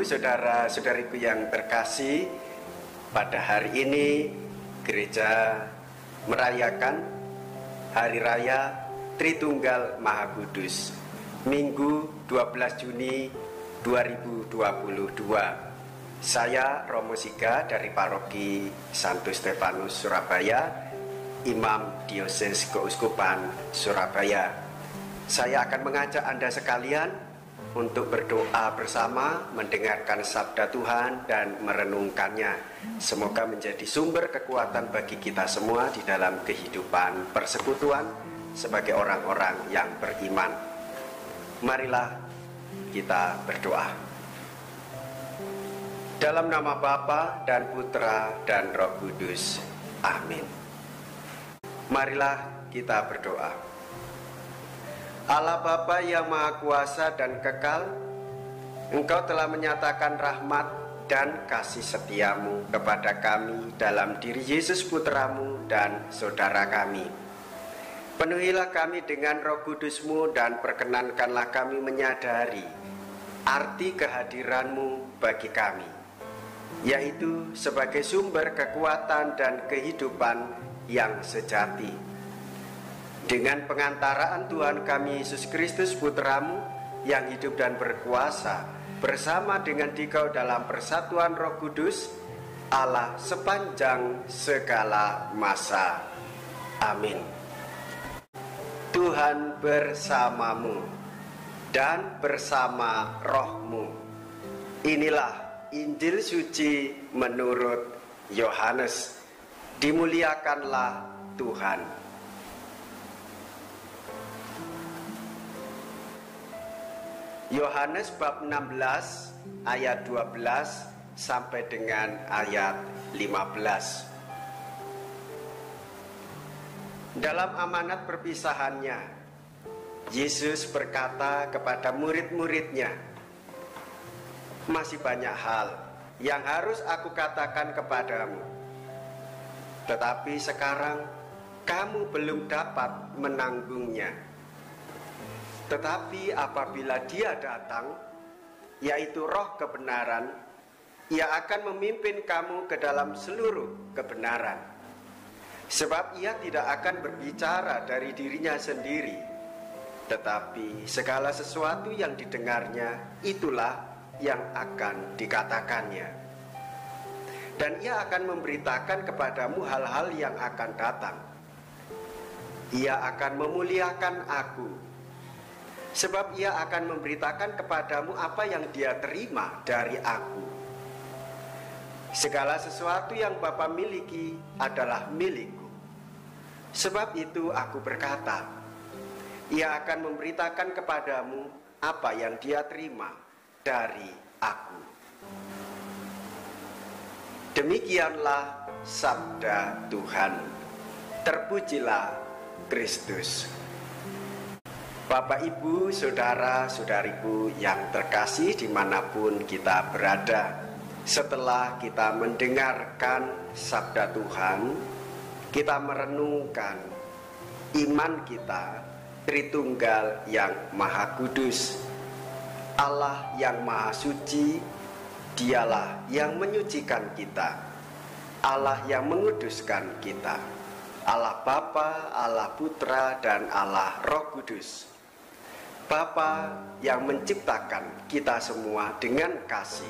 saudara-saudariku yang terkasih, pada hari ini gereja merayakan Hari Raya Tritunggal Maha Kudus, Minggu 12 Juni 2022. Saya Romo Siga dari Paroki Santo Stefanus Surabaya, Imam Dioses Keuskupan Surabaya. Saya akan mengajak Anda sekalian untuk berdoa bersama, mendengarkan sabda Tuhan dan merenungkannya. Semoga menjadi sumber kekuatan bagi kita semua di dalam kehidupan persekutuan sebagai orang-orang yang beriman. Marilah kita berdoa. Dalam nama Bapa dan Putra dan Roh Kudus. Amin. Marilah kita berdoa. Allah Bapa yang Maha Kuasa dan Kekal, Engkau telah menyatakan rahmat dan kasih setiamu kepada kami dalam diri Yesus Putramu dan saudara kami. Penuhilah kami dengan Roh Kudus-Mu dan perkenankanlah kami menyadari arti kehadiran-Mu bagi kami, yaitu sebagai sumber kekuatan dan kehidupan yang sejati. Dengan pengantaraan Tuhan kami Yesus Kristus Putramu yang hidup dan berkuasa bersama dengan Dikau dalam persatuan Roh Kudus, Allah sepanjang segala masa. Amin. Tuhan bersamamu dan bersama rohmu. Inilah Injil suci menurut Yohanes. Dimuliakanlah Tuhan. Yohanes bab 16 ayat 12 sampai dengan ayat 15. Dalam amanat perpisahannya, Yesus berkata kepada murid-muridnya, "Masih banyak hal yang harus aku katakan kepadamu, tetapi sekarang kamu belum dapat menanggungnya. Tetapi apabila Dia datang, yaitu Roh kebenaran, Ia akan memimpin kamu ke dalam seluruh kebenaran. Sebab Ia tidak akan berbicara dari dirinya sendiri, tetapi segala sesuatu yang didengarnya, itulah yang akan dikatakannya. Dan Ia akan memberitakan kepadamu hal-hal yang akan datang. Ia akan memuliakan Aku, sebab Ia akan memberitakan kepadamu apa yang Dia terima dari Aku. Segala sesuatu yang Bapa miliki adalah milikku. Sebab itu Aku berkata, Ia akan memberitakan kepadamu apa yang Dia terima dari Aku." Demikianlah sabda Tuhan. Terpujilah Kristus. Bapak, Ibu, saudara-saudariku yang terkasih dimanapun kita berada, setelah kita mendengarkan sabda Tuhan, kita merenungkan iman kita Tritunggal yang Maha Kudus. Allah yang Maha Suci, Dialah yang menyucikan kita, Allah yang menguduskan kita, Allah Bapa, Allah Putra, dan Allah Roh Kudus. Bapa yang menciptakan kita semua dengan kasih,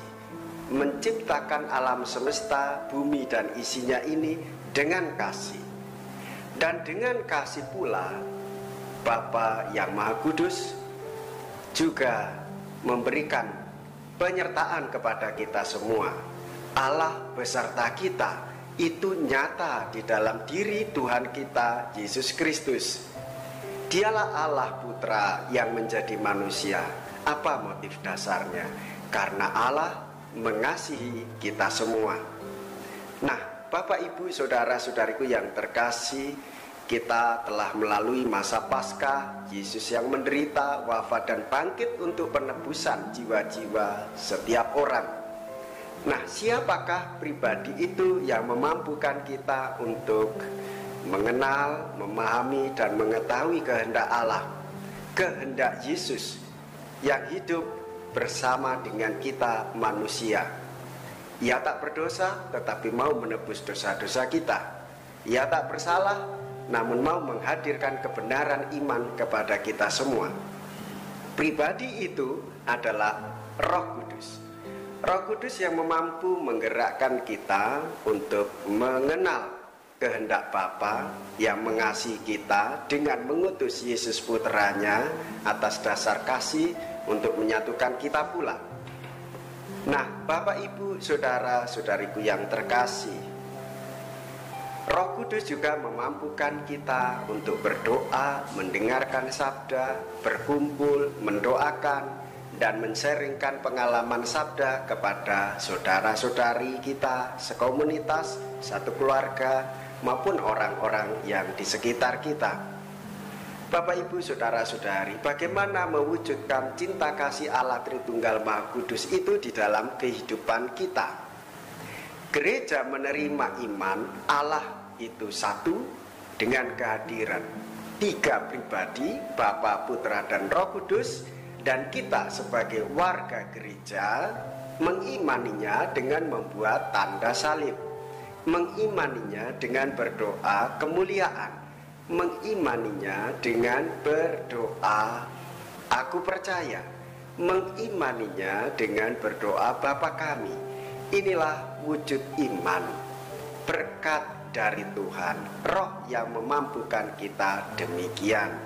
menciptakan alam semesta, bumi dan isinya ini dengan kasih. Dan dengan kasih pula, Bapa yang Maha Kudus juga memberikan penyertaan kepada kita semua. Allah beserta kita itu nyata di dalam diri Tuhan kita Yesus Kristus. Dialah Allah Putra yang menjadi manusia. Apa motif dasarnya? Karena Allah mengasihi kita semua. Nah, Bapak, Ibu, saudara-saudariku yang terkasih, kita telah melalui masa Paskah, Yesus yang menderita, wafat dan bangkit untuk penebusan jiwa-jiwa setiap orang. Nah, siapakah pribadi itu yang memampukan kita untuk mengenal, memahami, dan mengetahui kehendak Allah, kehendak Yesus yang hidup, bersama dengan kita manusia. Ia tak berdosa tetapi mau menebus dosa-dosa kita. Ia tak bersalah namun mau menghadirkan kebenaran iman kepada kita semua. Pribadi itu adalah Roh Kudus. Roh Kudus yang mampu menggerakkan kita untuk mengenal kehendak Bapa yang mengasihi kita dengan mengutus Yesus putranya atas dasar kasih untuk menyatukan kita pula. Nah, Bapak Ibu, saudara-saudariku yang terkasih, Roh Kudus juga memampukan kita untuk berdoa, mendengarkan sabda, berkumpul, mendoakan, dan men-sharingkan pengalaman sabda kepada saudara-saudari kita, sekomunitas, satu keluarga, maupun orang-orang yang di sekitar kita. Bapak Ibu saudara-saudari, bagaimana mewujudkan cinta kasih Allah Tritunggal Maha Kudus itu di dalam kehidupan kita? Gereja menerima iman Allah itu satu dengan kehadiran tiga pribadi, Bapa, Putra, dan Roh Kudus, dan kita sebagai warga gereja mengimaninya dengan membuat tanda salib, mengimaninya dengan berdoa kemuliaan, mengimaninya dengan berdoa aku percaya, mengimaninya dengan berdoa Bapa kami. Inilah wujud iman, berkat dari Tuhan, Roh yang memampukan kita demikian.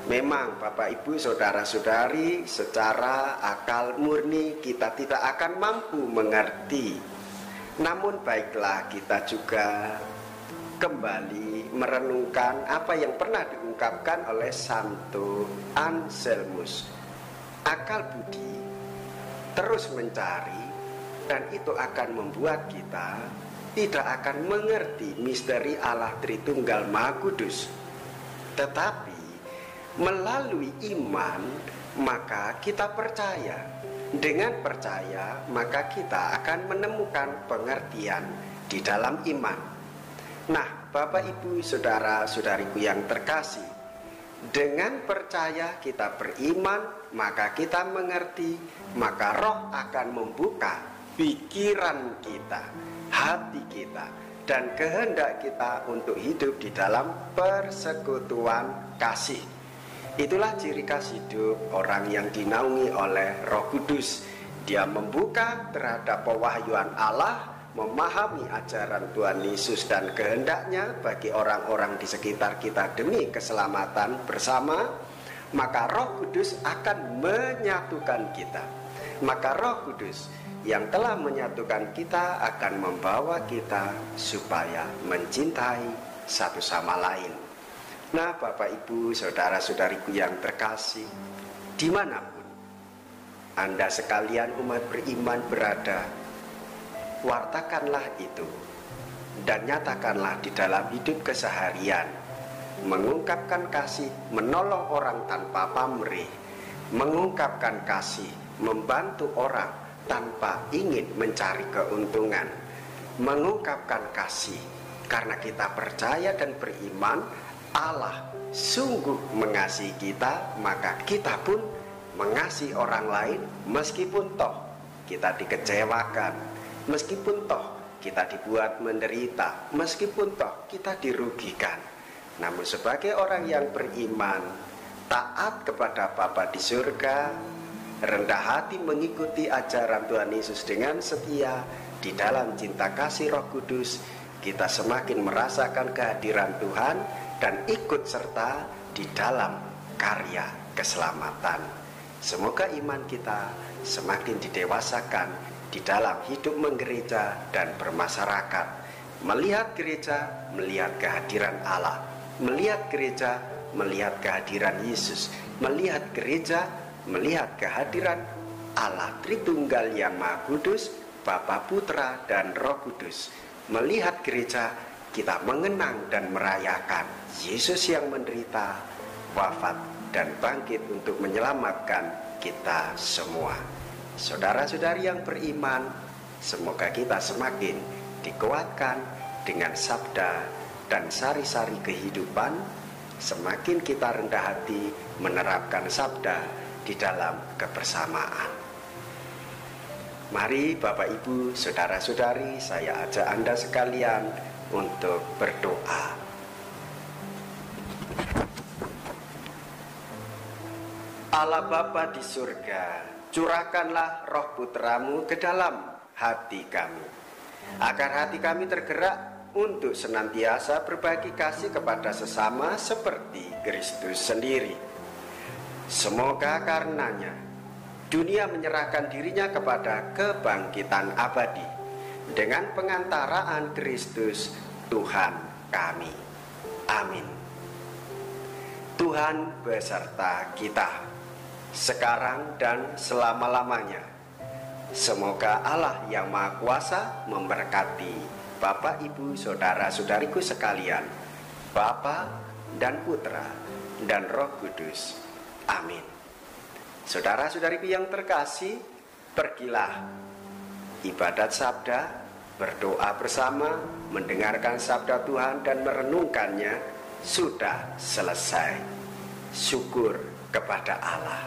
Memang Bapak Ibu saudara-saudari, secara akal murni kita tidak akan mampu mengerti. Namun baiklah kita juga kembali merenungkan apa yang pernah diungkapkan oleh Santo Anselmus. Akal budi terus mencari, dan itu akan membuat kita tidak akan mengerti misteri Allah Tritunggal Maha Kudus. Tetapi melalui iman maka kita percaya. Dengan percaya maka kita akan menemukan pengertian di dalam iman. Nah, Bapak Ibu saudara-saudariku yang terkasih, dengan percaya kita beriman, maka kita mengerti, maka Roh akan membuka pikiran kita, hati kita, dan kehendak kita untuk hidup di dalam persekutuan kasih. Itulah ciri kasih hidup orang yang dinaungi oleh Roh Kudus. Dia membuka terhadap pewahyuan Allah, memahami ajaran Tuhan Yesus dan kehendaknya bagi orang-orang di sekitar kita demi keselamatan bersama. Maka Roh Kudus akan menyatukan kita. Maka Roh Kudus yang telah menyatukan kita akan membawa kita supaya mencintai satu sama lain. Nah, Bapak Ibu saudara-saudariku yang terkasih, dimanapun Anda sekalian umat beriman berada, wartakanlah itu dan nyatakanlah di dalam hidup keseharian. Mengungkapkan kasih, menolong orang tanpa pamrih, mengungkapkan kasih, membantu orang tanpa ingin mencari keuntungan, mengungkapkan kasih karena kita percaya dan beriman Allah sungguh mengasihi kita, maka kita pun mengasihi orang lain meskipun toh kita dikecewakan, meskipun toh kita dibuat menderita, meskipun toh kita dirugikan. Namun sebagai orang yang beriman, taat kepada Bapa di surga, rendah hati mengikuti ajaran Tuhan Yesus dengan setia di dalam cinta kasih Roh Kudus, kita semakin merasakan kehadiran Tuhan dan ikut serta di dalam karya keselamatan. Semoga iman kita semakin didewasakan di dalam hidup menggereja dan bermasyarakat. Melihat gereja, melihat kehadiran Allah. Melihat gereja, melihat kehadiran Yesus. Melihat gereja, melihat kehadiran Allah Tritunggal yang Maha Kudus, Bapa, Putra, dan Roh Kudus. Melihat gereja, kita mengenang dan merayakan Yesus yang menderita, wafat, dan bangkit untuk menyelamatkan kita semua. Saudara-saudari yang beriman, semoga kita semakin dikuatkan dengan sabda dan sari-sari kehidupan. Semakin kita rendah hati menerapkan sabda di dalam kebersamaan. Mari Bapak Ibu, Saudara-saudari, saya ajak Anda sekalian untuk berdoa. Allah Bapa di surga, curahkanlah roh putra-Mu ke dalam hati kami, agar hati kami tergerak untuk senantiasa berbagi kasih kepada sesama seperti Kristus sendiri. Semoga karenanya dunia menyerahkan dirinya kepada kebangkitan abadi dengan pengantaraan Kristus Tuhan kami. Amin. Tuhan beserta kita sekarang dan selama-lamanya. Semoga Allah yang Maha Kuasa memberkati Bapak, Ibu, Saudara-saudariku sekalian, Bapa dan Putra dan Roh Kudus. Amin. Saudara-saudariku yang terkasih, pergilah ibadat sabda, berdoa bersama, mendengarkan sabda Tuhan dan merenungkannya sudah selesai. Syukur kepada Allah.